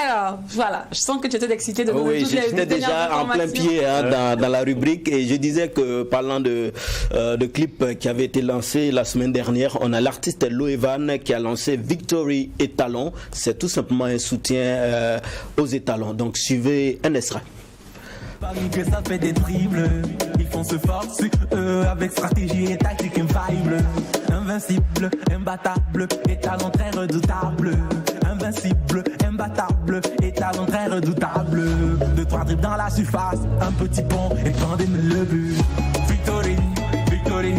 Alors, voilà, je sens que tu étais excité de nous Oui, j'étais déjà en plein pied dans la rubrique et je disais que parlant de clips qui avaient été lancés la semaine dernière, on a l'artiste Loevan qui a lancé Victory Étalon. C'est tout simplement un soutien aux étalons. Donc suivez un extrait. Que ça fait des dribbles, ils font se force avec stratégie et tactique infaillible. Invincible, imbattable, étalon très redoutable. Invincible, imbattable, étalon très redoutable. 2-3 dribbles dans la surface, un petit pont et pandémie le but. Victory, victory,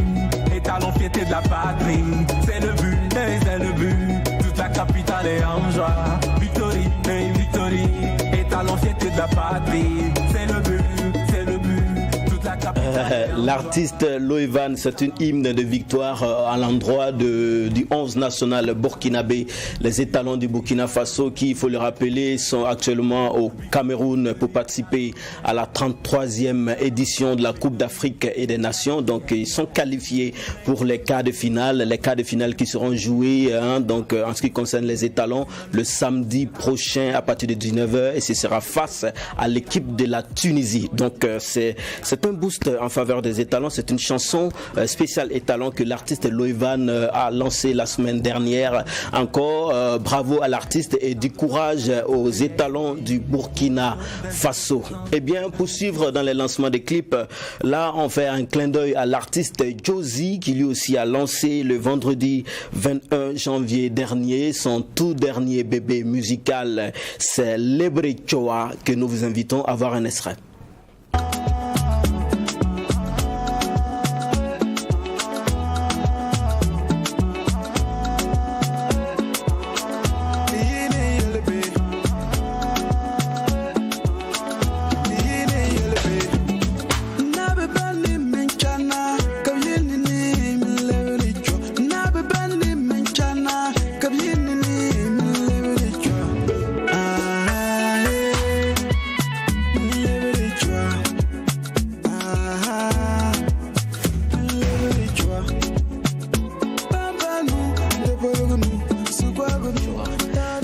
étalon fierté de la patrie. C'est le but, c'est le but. Toute la capitale est en joie. Victory, victory, étalon fierté de la patrie. C'est le but, c'est le but. Toute la capitale. L'artiste Loevan, c'est une hymne de victoire à l'endroit du 11 national burkinabé. Les étalons du Burkina Faso qui, il faut le rappeler, sont actuellement au Cameroun pour participer à la 33e édition de la Coupe d'Afrique et des Nations. Donc ils sont qualifiés pour les quarts de finale qui seront joués donc en ce qui concerne les étalons le samedi prochain à partir de 19h et ce sera face à l'équipe de la Tunisie. Donc c'est un boost en faveur des étalons. C'est une chanson spéciale étalon que l'artiste Loevan a lancée la semaine dernière. Encore bravo à l'artiste et du courage aux étalons du Burkina Faso. Et bien, pour suivre dans les lancements des clips, là on fait un clin d'œil à l'artiste Josie qui lui aussi a lancé le vendredi 21 janvier dernier son tout dernier bébé musical. C'est Lebre Choa que nous vous invitons à voir un extrait.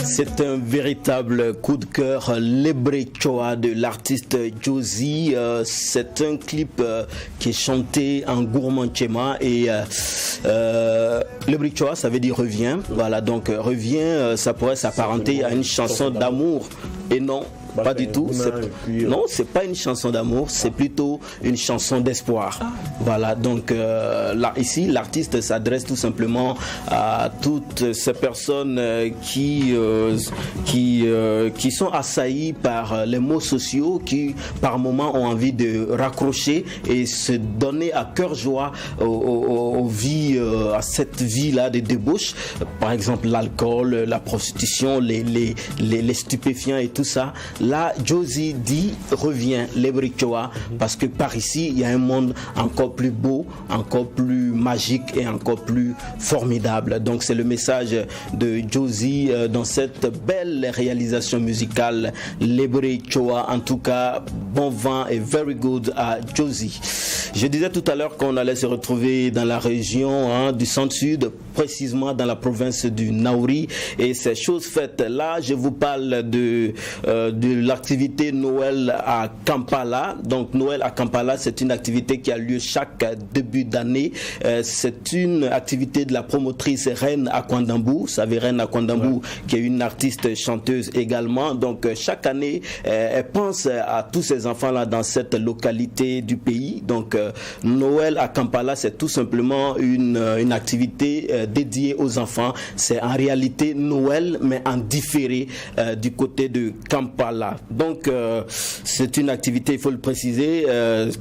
C'est un véritable coup de cœur, Lebre Choa de l'artiste Josie. C'est un clip qui est chanté en gourmandchema et Lebre Choa, ça veut dire revient. Voilà, donc revient, ça pourrait s'apparenter à une chanson d'amour et non. Pas du tout. Non, c'est pas une chanson d'amour, c'est plutôt une chanson d'espoir. Voilà, donc là, ici, l'artiste s'adresse tout simplement à toutes ces personnes qui sont assaillies par les maux sociaux, qui par moments ont envie de raccrocher et se donner à cœur joie à cette vie-là de débauche. Par exemple, l'alcool, la prostitution, les stupéfiants et tout ça. Là, Josie dit revient Lebre Choa parce que par ici il y a un monde encore plus beau, encore plus magique et encore plus formidable. Donc c'est le message de Josie dans cette belle réalisation musicale Lebre Choa. En tout cas, bon vent et very good à Josie. Je disais tout à l'heure qu'on allait se retrouver dans la région du centre-sud, précisément dans la province du Naouri, et c'est chose faite. Là, je vous parle de l'activité Noël à Kampala. Donc Noël à Kampala, c'est une activité qui a lieu chaque début d'année. C'est une activité de la promotrice Reine Akwandambu. Vous savez, Reine Akwandambu, qui est une artiste chanteuse également. Donc chaque année, elle pense à tous ces enfants-là dans cette localité du pays. Donc Noël à Kampala, c'est tout simplement une activité dédiée aux enfants. C'est en réalité Noël, mais en différé du côté de Kampala. Donc c'est une activité, il faut le préciser,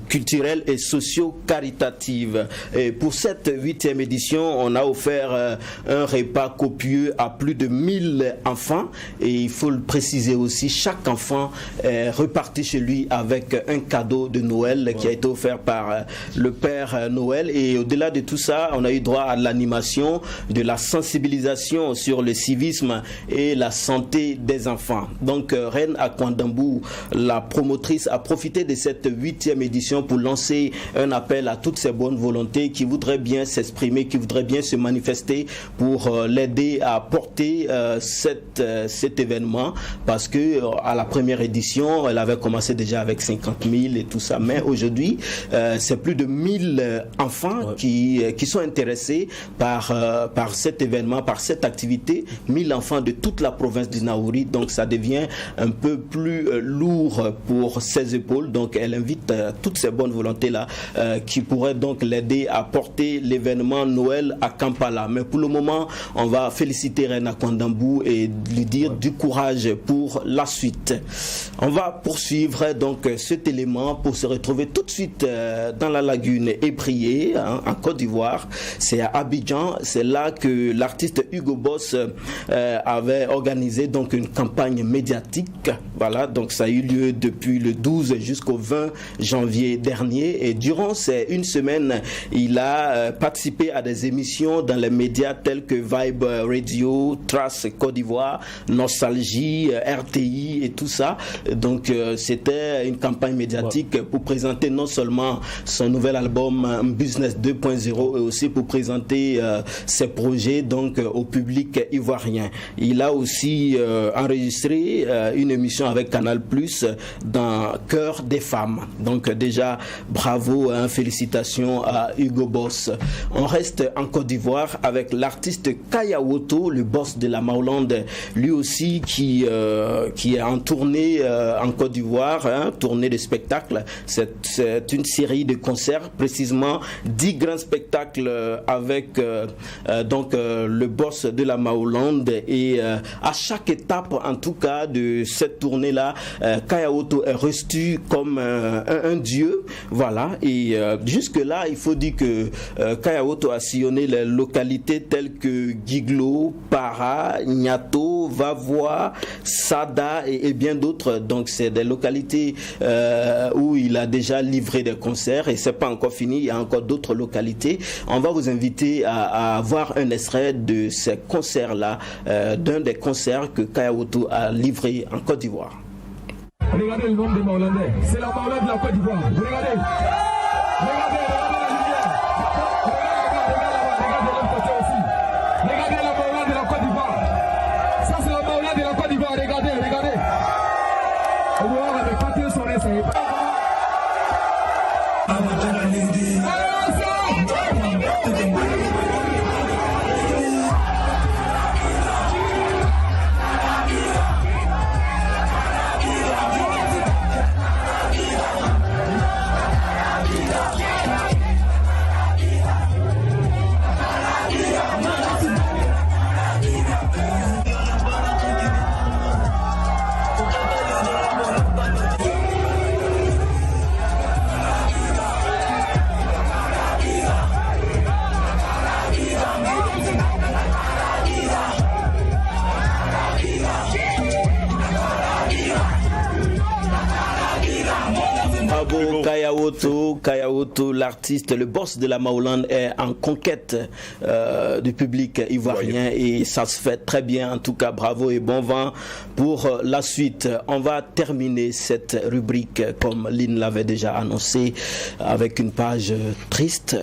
culturelle et socio-caritative. Et pour cette 8e édition, on a offert un repas copieux à plus de 1000 enfants. Et il faut le préciser aussi, chaque enfant est reparti chez lui avec un cadeau de Noël qui a été offert par le Père Noël. Et au-delà de tout ça, on a eu droit à l'animation, de la sensibilisation sur le civisme et la santé des enfants. Donc Reine à Kwandambu, la promotrice a profité de cette 8e édition pour lancer un appel à toutes ces bonnes volontés qui voudraient bien s'exprimer, qui voudraient bien se manifester pour l'aider à porter cet événement, parce que à la première édition, elle avait commencé déjà avec 50 000 et tout ça, mais aujourd'hui, c'est plus de 1000 enfants qui sont intéressés par cet événement, par cette activité, 1000 enfants de toute la province du Naouri, donc ça devient un peu plus lourd pour ses épaules, donc elle invite toutes ces bonnes volontés-là qui pourraient donc l'aider à porter l'événement Noël à Kampala. Mais pour le moment, on va féliciter Reina Kwandambu et lui dire du courage pour la suite. On va poursuivre donc cet élément pour se retrouver tout de suite dans la lagune Ébrié, en Côte d'Ivoire. C'est à Abidjan, c'est là que l'artiste Hugo Boss avait organisé donc une campagne médiatique. Voilà, donc ça a eu lieu depuis le 12 jusqu'au 20 janvier dernier, et durant ces une semaine, il a participé à des émissions dans les médias tels que Vibe Radio, Trace Côte d'Ivoire, Nostalgie, RTI et tout ça. Donc c'était une campagne médiatique pour présenter non seulement son nouvel album Business 2.0, et aussi pour présenter ses projets donc au public ivoirien. Il a aussi enregistré une émission avec Canal+ dans Cœur des femmes. Donc déjà bravo, félicitations à Hugo Boss. On reste en Côte d'Ivoire avec l'artiste Kaya Woto, le boss de la Mauland, lui aussi qui est en tournée en Côte d'Ivoire, tournée de spectacles. C'est une série de concerts, précisément 10 grands spectacles avec donc le boss de la Mauland, et à chaque étape en tout cas de cette tournée-là, Kaya Woto est reçu comme un dieu, voilà, et jusque-là il faut dire que Kaya Woto a sillonné les localités telles que Giglo, Para, Nyato, Vavois, Sada et bien d'autres. Donc c'est des localités où il a déjà livré des concerts, et c'est pas encore fini, il y a encore d'autres localités. On va vous inviter à voir un extrait de ces concerts-là, d'un des concerts que Kaya Woto a livré en Côte d'Ivoire. Regardez le nombre de Maulandais, c'est la Mauland de la Côte d'Ivoire. Regardez, regardez la lumière. Regardez l'autre côté aussi. Regardez la Mauland de la Côte d'Ivoire. Ça c'est la Mauland de la Côte d'Ivoire. Regardez, regardez. On va voir les quartiers sont restés. Kaya Woto, l'artiste, le boss de la Mauland, est en conquête du public ivoirien, et ça se fait très bien. En tout cas, bravo et bon vent pour la suite. On va terminer cette rubrique, comme Lynn l'avait déjà annoncé, avec une page triste.